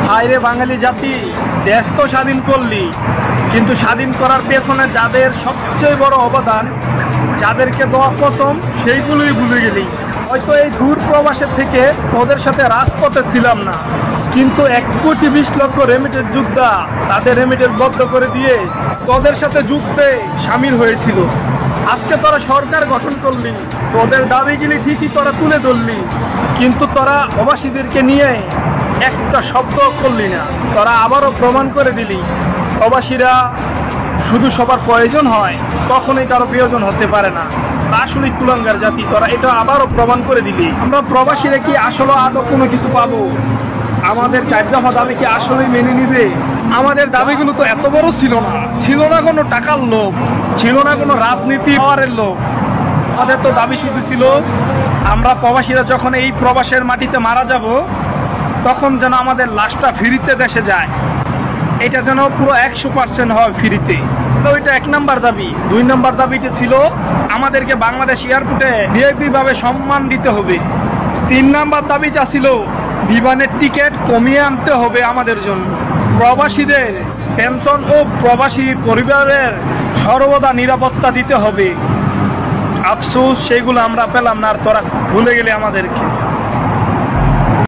হায় রে বাঙালি জাতি, দেশ তো স্বাধীন করলি, কিন্তু স্বাধীন করার পেছনে যাদের সবচেয়ে বড় অবদান, যাদেরকে দেওয়া কসম, সেইগুলোই ভুলে গেলি। হয়তো এই দূর প্রবাসের থেকে তোদের সাথে রাজপথে ছিলাম না, কিন্তু 1,20,00,000 রেমিটেন্স যোদ্ধা তাদের রেমিটেন্স বন্ধ করে দিয়ে তোদের সাথে যুদ্ধে সামিল হয়েছিল। আজকে তোরা সরকার গঠন করলি, তোদের দাবিগুলি ঠিকই তোরা তুলে ধরলি, কিন্তু তোরা প্রবাসীদেরকে নিয়ে একটা শব্দ করলি না। তোরা আবারও প্রমাণ করে দিলি প্রবাসীরা শুধু সবার প্রয়োজন হয়, কখনোই কারো প্রয়োজন হতে পারে না। আসলে কুলাঙ্গার জাতি, তোরা এটা আবারও প্রমাণ করে দিলি। আমরা প্রবাসীরা কি আসলে আদৌ কোনো কিছু পাবো? আমাদের 4 দফা দাবি কি আসলেই মেনে নিবে? আমাদের দাবিগুলো তো এত বড় ছিল না, ছিল না কোনো টাকার লোভ, ছিল না কোনো রাজনীতি পাওয়ারের লোভ। আমাদের তো দাবি শুধু ছিল আমরা প্রবাসীরা যখন এই প্রবাসের মাটিতে মারা যাব, তখন যেন আমাদের লাশটা ফ্রিতে দেশে যায়, এটা যেন পুরো 100% হয় ফ্রিতে। তো এটা 1 নাম্বার দাবি। 2 নাম্বার দাবিতে ছিল আমাদেরকে বাংলাদেশ এয়ারপোর্টে ভিআইপি ভাবে সম্মান দিতে হবে। 3 নাম্বার দাবিটা ছিল বিমানের টিকিট কমিয়ে আনতে হবে আমাদের জন্য। প্রবাসীদের পেনশন ও প্রবাসী পরিবারের সর্বদা নিরাপত্তা দিতে হবে। আফসোস সেগুলো আমরা পেলাম না, আর তোরা ভুলে গেলে আমাদেরকে।